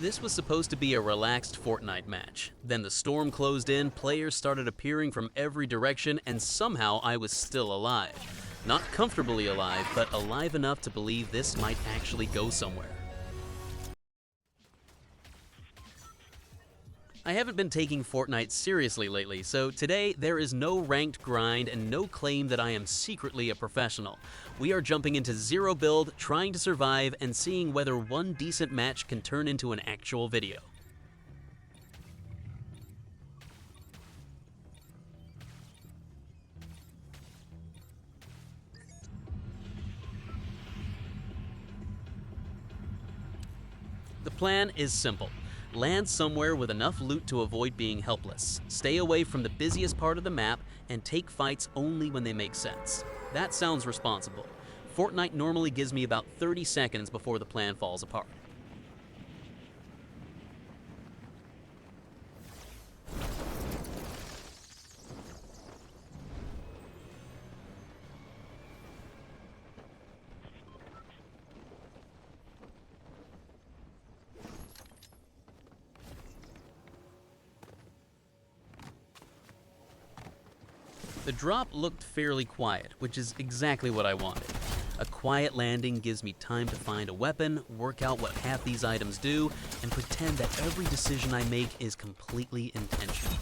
This was supposed to be a relaxed Fortnite match. Then the storm closed in, players started appearing from every direction, and somehow I was still alive. Not comfortably alive, but alive enough to believe this might actually go somewhere. I haven't been taking Fortnite seriously lately, so today there is no ranked grind and no claim that I am secretly a professional. We are jumping into Zero Build, trying to survive, and seeing whether one decent match can turn into an actual video. The plan is simple. Land somewhere with enough loot to avoid being helpless. Stay away from the busiest part of the map and take fights only when they make sense. That sounds responsible. Fortnite normally gives me about 30 seconds before the plan falls apart. The drop looked fairly quiet, which is exactly what I wanted. A quiet landing gives me time to find a weapon, work out what half these items do, and pretend that every decision I make is completely intentional.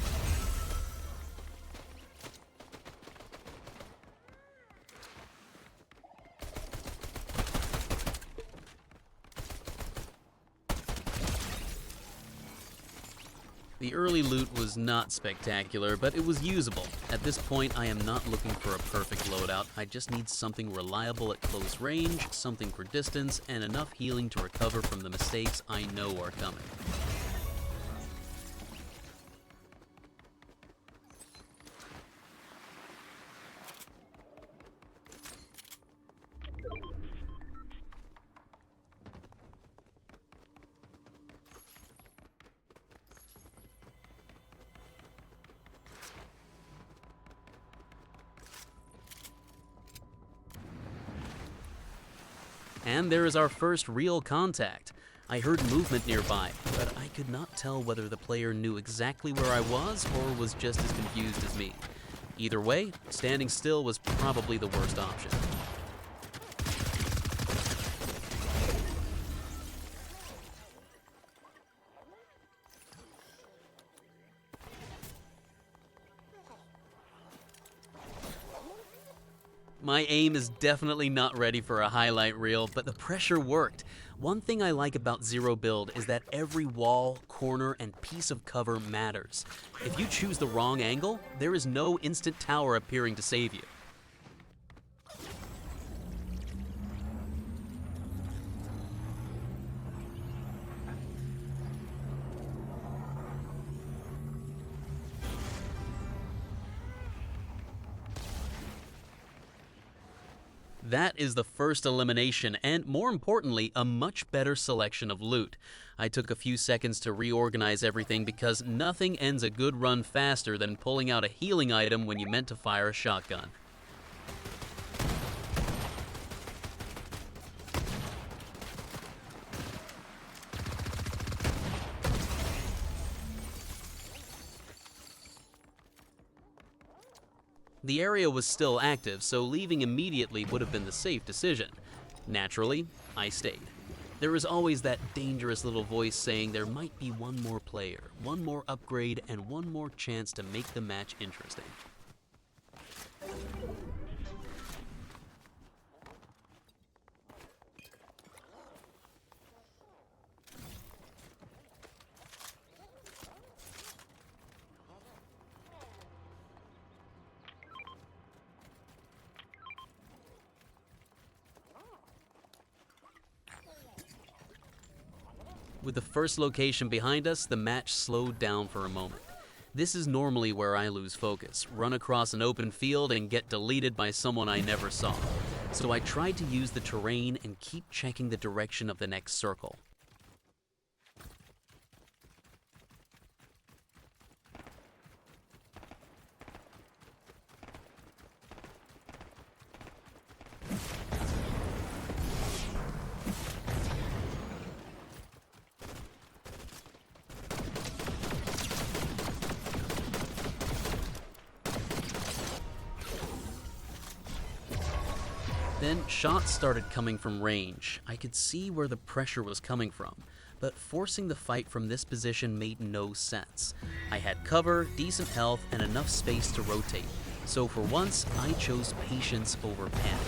The early loot was not spectacular, but it was usable. At this point, I am not looking for a perfect loadout. I just need something reliable at close range, something for distance, and enough healing to recover from the mistakes I know are coming. And there is our first real contact. I heard movement nearby, but I could not tell whether the player knew exactly where I was or was just as confused as me. Either way, standing still was probably the worst option. My aim is definitely not ready for a highlight reel, but the pressure worked. One thing I like about Zero Build is that every wall, corner, and piece of cover matters. If you choose the wrong angle, there is no instant tower appearing to save you. That is the first elimination, and more importantly, a much better selection of loot. I took a few seconds to reorganize everything because nothing ends a good run faster than pulling out a healing item when you meant to fire a shotgun. The area was still active, so leaving immediately would have been the safe decision. Naturally, I stayed. There is always that dangerous little voice saying there might be one more player, one more upgrade, and one more chance to make the match interesting. With the first location behind us, the match slowed down for a moment. This is normally where I lose focus, run across an open field and get deleted by someone I never saw. So I tried to use the terrain and keep checking the direction of the next circle. Then shots started coming from range. I could see where the pressure was coming from, but forcing the fight from this position made no sense. I had cover, decent health, and enough space to rotate, so for once I chose patience over panic.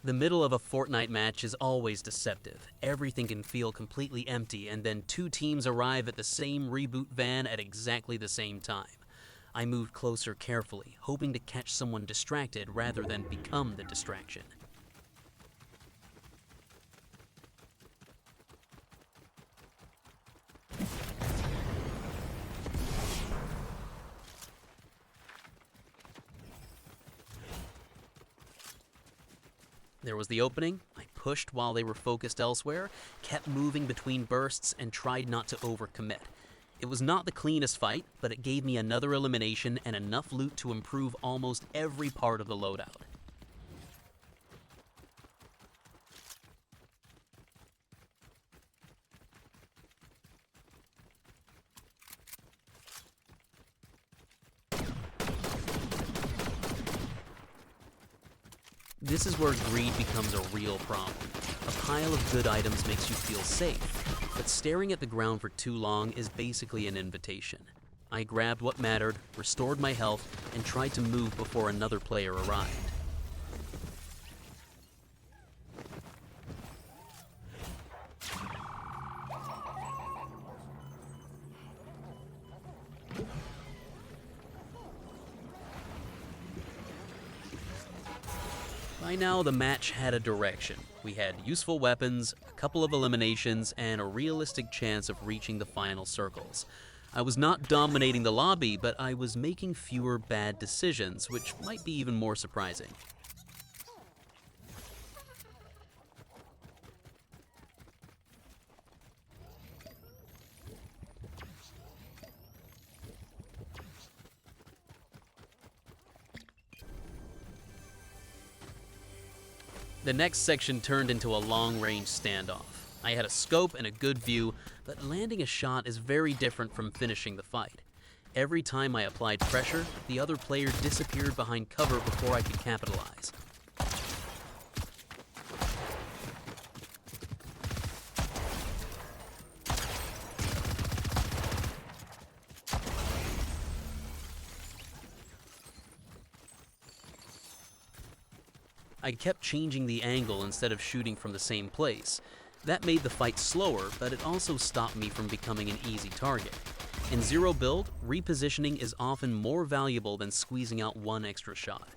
The middle of a Fortnite match is always deceptive. Everything can feel completely empty, and then two teams arrive at the same reboot van at exactly the same time. I moved closer carefully, hoping to catch someone distracted rather than become the distraction. There was the opening. I pushed while they were focused elsewhere, kept moving between bursts, and tried not to overcommit. It was not the cleanest fight, but it gave me another elimination and enough loot to improve almost every part of the loadout. This is where greed becomes a real problem. A pile of good items makes you feel safe, but staring at the ground for too long is basically an invitation. I grabbed what mattered, restored my health, and tried to move before another player arrived. By now, the match had a direction. We had useful weapons, a couple of eliminations, and a realistic chance of reaching the final circles. I was not dominating the lobby, but I was making fewer bad decisions, which might be even more surprising. The next section turned into a long-range standoff. I had a scope and a good view, but landing a shot is very different from finishing the fight. Every time I applied pressure, the other player disappeared behind cover before I could capitalize. I kept changing the angle instead of shooting from the same place. That made the fight slower, but it also stopped me from becoming an easy target. In Zero Build, repositioning is often more valuable than squeezing out one extra shot.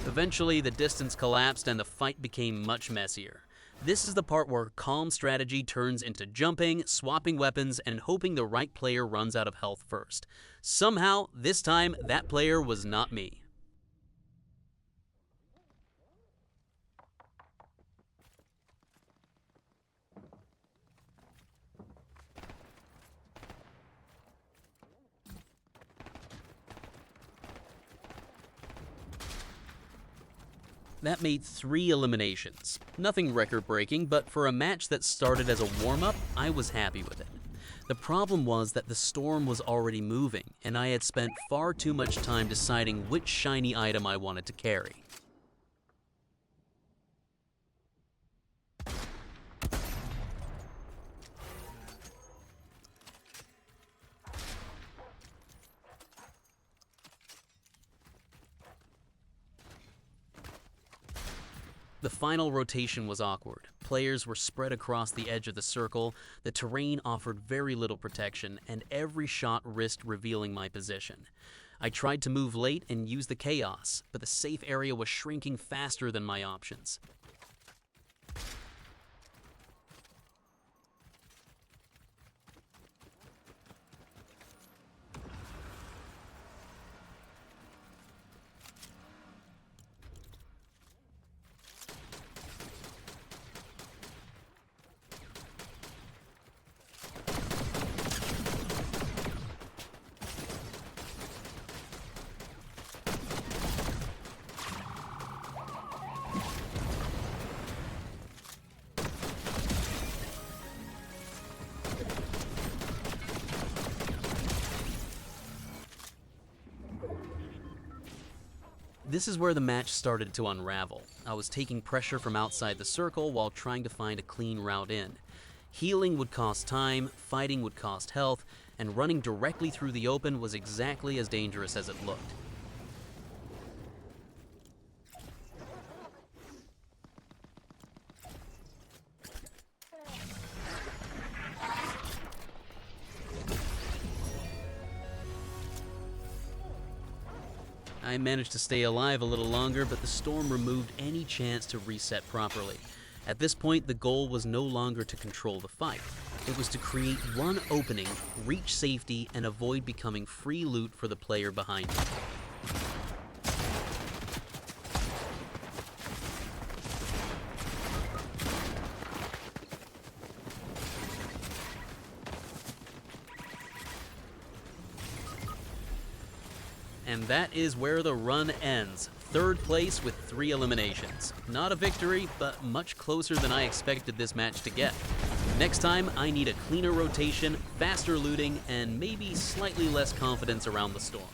Eventually, the distance collapsed and the fight became much messier. This is the part where calm strategy turns into jumping, swapping weapons, and hoping the right player runs out of health first. Somehow, this time, that player was not me. That made 3 eliminations. Nothing record-breaking, but for a match that started as a warm-up, I was happy with it. The problem was that the storm was already moving, and I had spent far too much time deciding which shiny item I wanted to carry. The final rotation was awkward. Players were spread across the edge of the circle, the terrain offered very little protection, and every shot risked revealing my position. I tried to move late and use the chaos, but the safe area was shrinking faster than my options. This is where the match started to unravel. I was taking pressure from outside the circle while trying to find a clean route in. Healing would cost time, fighting would cost health, and running directly through the open was exactly as dangerous as it looked. I managed to stay alive a little longer, but the storm removed any chance to reset properly. At this point, the goal was no longer to control the fight. It was to create one opening, reach safety, and avoid becoming free loot for the player behind me. And that is where the run ends. Third place with 3 eliminations. Not a victory, but much closer than I expected this match to get. Next time, I need a cleaner rotation, faster looting, and maybe slightly less confidence around the storm.